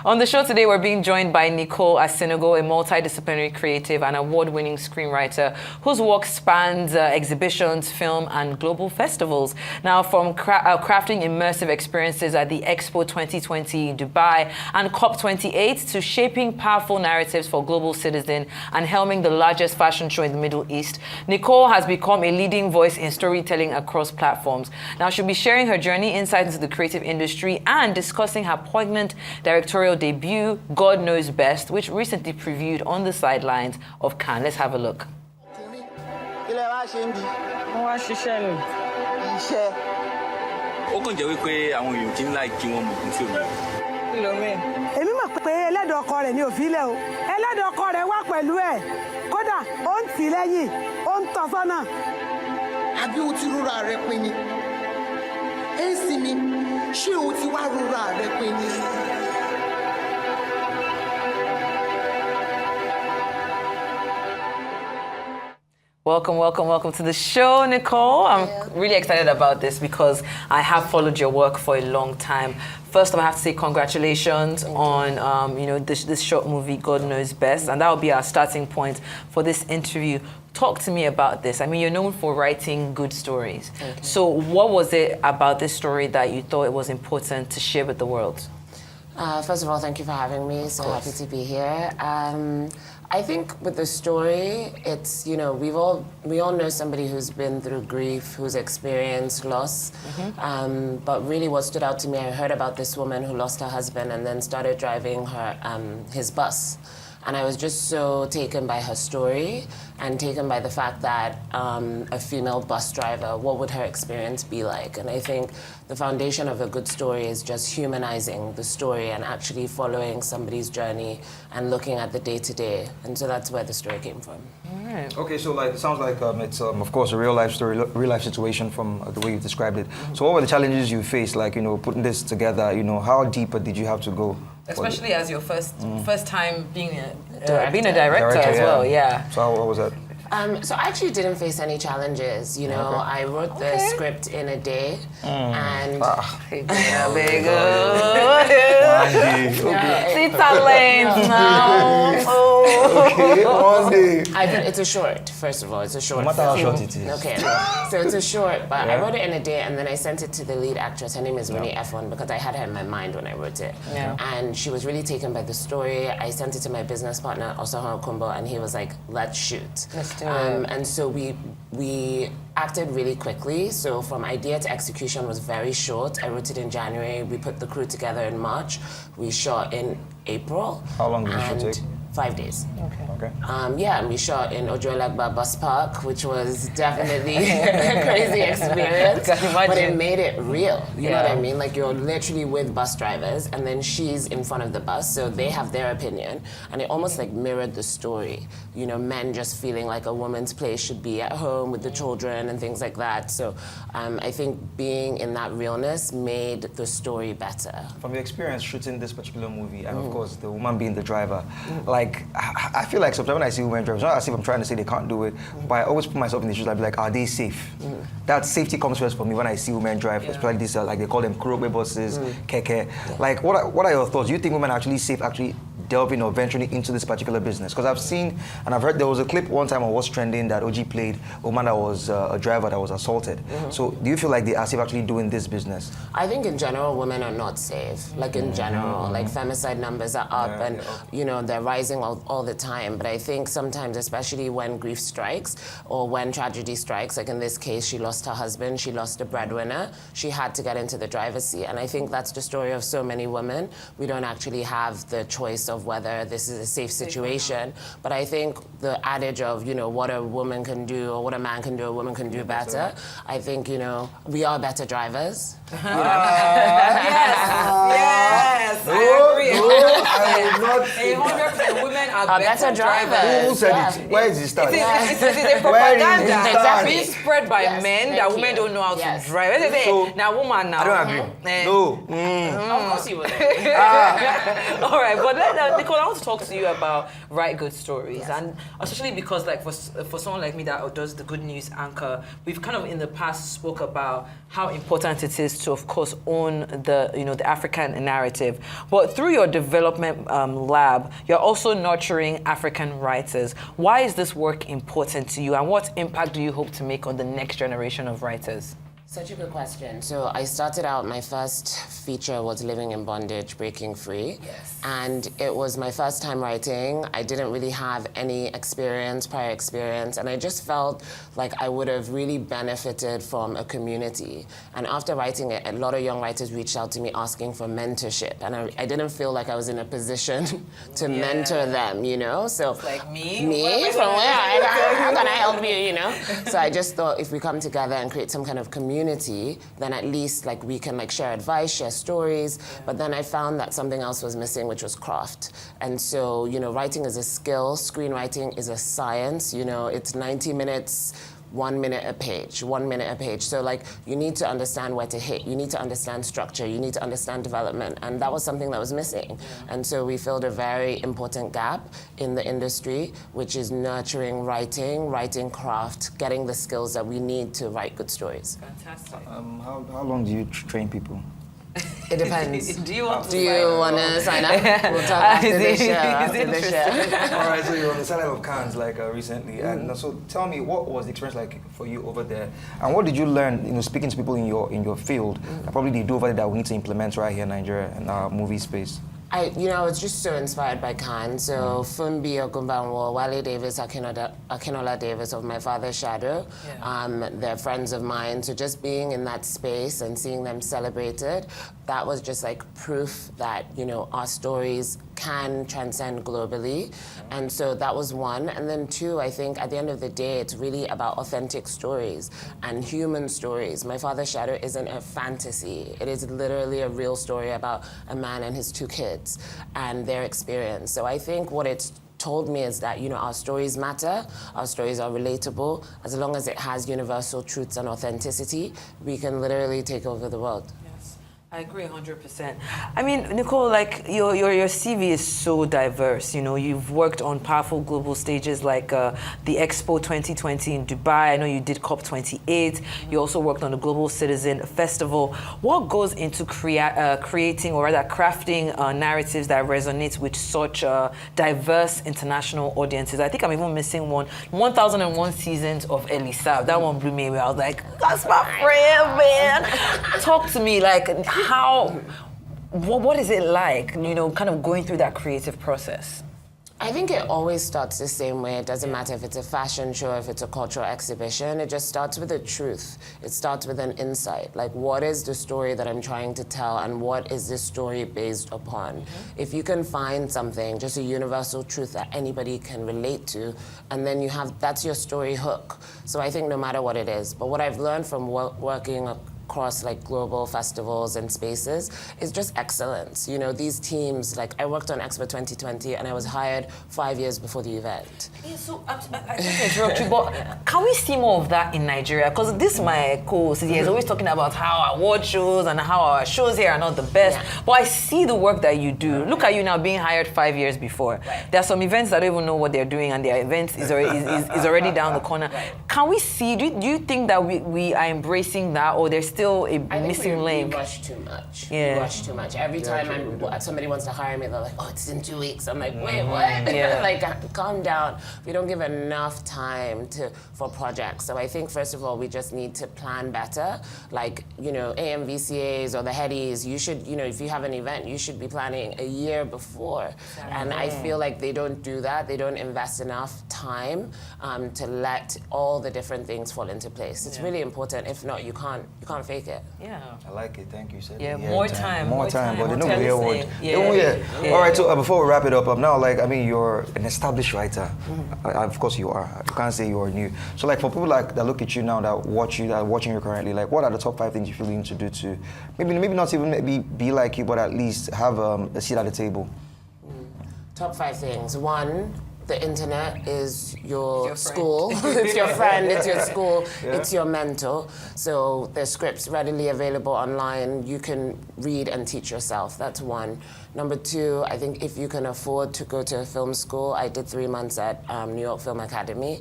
On the show today, we're being joined by Nicole Asinugo, a multidisciplinary creative and award-winning screenwriter whose work spans exhibitions, film, and global festivals. Now, from crafting immersive experiences at the Expo 2020 in Dubai and COP28 to shaping powerful narratives for global citizens and helming the largest fashion show in the Middle East, Nicole has become a leading voice in storytelling across platforms. Now, she'll be sharing her journey, insight into the creative industry, and discussing her poignant directorial debut, God Knows Best, which recently previewed on the sidelines of Cannes. Let's have a look. Èmi mọ̀ pé ẹlẹ́dọ̀ ọkọ rẹ̀ ni ò fi lẹ̀ o. Ẹlẹ́dọ̀ ọkọ rẹ̀ wà pẹ̀lú ẹ̀. Kódà ó ń tì lẹ́yìn, ó ń tọ́ sọ́nà. Àbí o ti rúra rẹ pin ni? Ẹ ń sinmi, ṣé o ti wá rúra rẹ pin ni? Welcome to the show, Nicole. I'm really excited about this because I have followed your work for a long time. First, I have to say congratulations on this short movie, God Knows Best, and that will be our starting point for this interview. Talk to me about this. I mean, you're known for writing good stories. So what was it about this story that you thought it was important to share with the world? First of all, thank you for having me. So happy to be here. I think with the story, it's, we all know somebody who's been through grief, who's experienced loss. But really what stood out to me, I heard about this woman who lost her husband and then started driving his bus. And I was just so taken by her story and taken by the fact that a female bus driver, what would her experience be like? And I think the foundation of a good story is just humanizing the story and actually following somebody's journey and looking at the day-to-day. And so that's where the story came from. All right. Okay, so it sounds like it's of course a real life story, real life situation from the way you described it. So what were the challenges you faced, putting this together? How deeper did you have to go? Especially as your first time being a Director as well, yeah. So what was that? So I actually didn't face any challenges. I wrote the script in a day, and it's a short. First of all, it's a short. No matter how short it is. Okay, so it's a short, but I wrote it in a day, and then I sent it to the lead actress. Her name is Winnie F1 because I had her in my mind when I wrote it, and she was really taken by the story. I sent it to my business partner Osohan Kumbo, and he was like, "Let's shoot." And so we acted really quickly. So from idea to execution was very short. I wrote it in January. We put the crew together in March. We shot in April. How long did you take? 5 days. Okay. And we shot in Ojuelagba Bus Park, which was definitely a crazy experience. But it made it real. You know what I mean? Like you're literally with bus drivers, and then she's in front of the bus, so they have their opinion, and it almost like mirrored the story. Men just feeling like a woman's place should be at home with the children and things like that. So I think being in that realness made the story better. From your experience shooting this particular movie, and of course the woman being the driver, I feel like sometimes when I see women drivers, not as if I'm trying to say they can't do it, but I always put myself in the shoes. I'd be like, are they safe? That safety comes first for me when I see women drive, especially these, they call them kurobe buses, keke. What are your thoughts? Do you think women are actually safe, delving or venturing into this particular business? Because I've seen and I've heard there was a clip one time on What's Trending that OG played a woman that was a driver that was assaulted. So do you feel like they are safe actually doing this business? I think in general women are not safe. In general, femicide numbers are up and they're rising all the time. But I think sometimes, especially when grief strikes or when tragedy strikes, like in this case, she lost her husband, she lost a breadwinner, she had to get into the driver's seat. And I think that's the story of so many women. We don't actually have the choice of whether this is a safe situation. But I think the adage of, what a woman can do or what a man can do, a woman can do better. I think, we are better drivers. Yes, I agree. 100%. Women a better driver. Who said it? Where is it start? It's a Where propaganda. is it start? Being spread by men that women don't know how to drive. They say, So, now woman now. I don't agree. No. Of course you would. All right, but Nicole, I want to talk to you about write good stories, and especially because, like, for someone like me that does the good news anchor, we've kind of in the past spoke about how important it is to, of course, own the African narrative. But through your development lab, you're also nurturing African writers. Why is this work important to you, and what impact do you hope to make on the next generation of writers? Such a good question. So I started out, my first feature was Living in Bondage, Breaking Free. Yes. And it was my first time writing. I didn't really have any prior experience, and I just felt like I would have really benefited from a community. And after writing it, a lot of young writers reached out to me asking for mentorship, and I didn't feel like I was in a position to mentor them, you know? So It's like me? Me? From where? How can I help you, you know? So I just thought if we come together and create some kind of community, then at least like we can like share advice, share stories. But then I found that something else was missing, which was craft. And so, you know, writing is a skill, screenwriting is a science, you know, it's 90 minutes, 1 minute a page, 1 minute a page. So like you need to understand where to hit, you need to understand structure, you need to understand development, and that was something that was missing. And so we filled a very important gap in the industry, which is nurturing writing craft, getting the skills that we need to write good stories. Fantastic. How long do you train people? It depends. Do you want to Do you want to sign up? We'll talk after the show. All right, so you're on the side of Cannes recently, and so tell me, what was the experience like for you over there, and what did you learn, you know, speaking to people in your field that probably they do over there that we need to implement right here in Nigeria and our movie space? I was just so inspired by Cannes. So Funbi Ogunbanwo, Wale Davis, Akinola Davis of My Father's Shadow, they're friends of mine. So just being in that space and seeing them celebrated, that was just like proof that, you know, our stories can transcend globally. And so that was one. And then two, I think at the end of the day, it's really about authentic stories and human stories. My Father's Shadow isn't a fantasy. It is literally a real story about a man and his 2 kids and their experience. So I think what it's told me is that, you know, our stories matter, our stories are relatable. As long as it has universal truths and authenticity, we can literally take over the world. I agree 100%. I mean, Nicole, like your CV is so diverse. You know, you've worked on powerful global stages like the Expo 2020 in Dubai. I know you did COP28. You also worked on the Global Citizen Festival. What goes into creating, or rather crafting narratives that resonate with such diverse international audiences? I think I'm even missing one. 1001 Seasons of Elisa. That one blew me away. I was like, that's my friend, man. Talk to me, like, what is it like, you know, kind of going through that creative process? I think it always starts the same way. It doesn't matter if it's a fashion show, if it's a cultural exhibition. It just starts with a truth. It starts with an insight. Like, what is the story that I'm trying to tell, and what is this story based upon? If you can find something, just a universal truth that anybody can relate to, and then that's your story hook. So I think no matter what it is. But what I've learned from working across like global festivals and spaces is just excellence. You know, these teams, like I worked on Expo 2020 and I was hired 5 years before the event. Yeah, so I hate to interrupt you, but can we see more of that in Nigeria? Because this my co-host is always talking about how award shows and how our shows here are not the best. Yeah. But I see the work that you do. Look at you now being hired 5 years before. Right. There are some events that don't even know what they're doing, and their event is already down the corner. Right. Can we see? Do you think that we are embracing that, or there's still a missing link? We rush too much. Yeah. We rush too much. Every time somebody wants to hire me, they're like, "Oh, it's in 2 weeks." I'm like, "Wait, what?" Yeah. Like, calm down. We don't give enough time for projects. So I think first of all, we just need to plan better. Like, you know, AMVCAs or the headies, you should, you know, if you have an event, you should be planning a year before. Exactly. And I feel like they don't do that. They don't invest enough time to let all the different things fall into place. It's really important. If not, you can't fake it. Yeah. I like it. Thank you. Yeah, more time. More time. But they don't the word. Yeah. All right. So before we wrap it up, now, like, I mean, you're an established writer. Of course, you are. You can't say you're new. So, like, for people like that look at you now, that are watching you currently, like, what are the top 5 things you feel you need to do to maybe not even be like you, but at least have a seat at the table? Top 5 things. 1, the internet is your Your friend. school. It's your friend, it's your school, it's your mentor. So there's scripts readily available online. You can read and teach yourself. That's 1. Number 2, I think if you can afford to go to a film school, I did 3 months at New York Film Academy.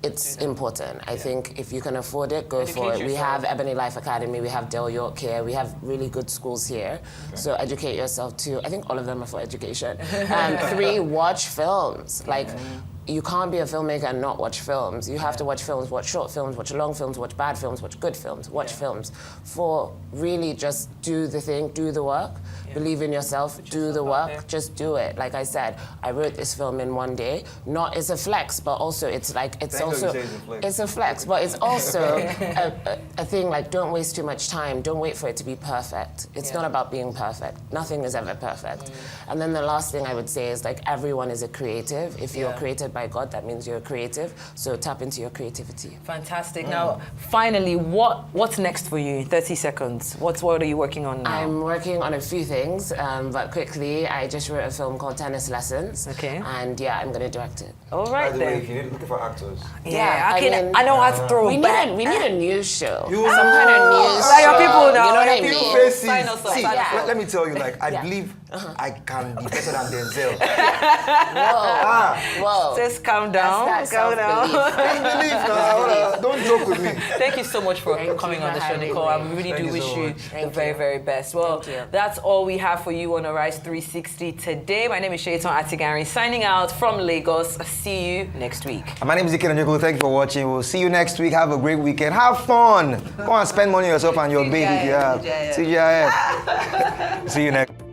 It's important. I think if you can afford it, go for it. We have Ebony Life Academy, we have Del York here, we have really good schools here. So educate yourself too. I think all of them are for education. 3, watch films. Like, you can't be a filmmaker and not watch films. You have to watch films, watch short films, watch long films, watch bad films, watch good films, watch films. 4, really just do the thing, do the work. Believe in yourself, do the work, just do it. Like I said, I wrote this film in 1 day. It's a flex, but also it's like, it's a flex, but it's also a thing like, don't waste too much time. Don't wait for it to be perfect. It's not about being perfect. Nothing is ever perfect. And then the last thing I would say is like, everyone is a creative. If you're created by God, that means you're a creative. So tap into your creativity. Fantastic. Now, finally, what's next for you? 30 seconds. What are you working on now? I'm working on a few things, but quickly, I just wrote a film called Tennis Lessons. Okay. And yeah, I'm going to direct it. All right, By the way, then. if you're looking for actors, I know how to throw we back. need a news show. Some kind of news Like your show. people now. You know what I Your mean? people. faces. Sign us up, See, sign us up. let me tell you, like, I believe I can be better than Denzel. Whoa. Just calm down. That's Calm down. self-belief. Don't joke with me. Thank you so much for Thank coming you on the for show, having Nicole. me. I really Thank do you wish so you much. the very, very best. Well, Thank you. that's all we have for you on Arise 360 today. My name is Shaitan Atigari, signing out from Lagos. See you next week. My name is Nicole. Thank you for watching. We'll see you next week. Have a great weekend. Have fun. Go and spend money on yourself and your baby if you have. TGIF. See you next.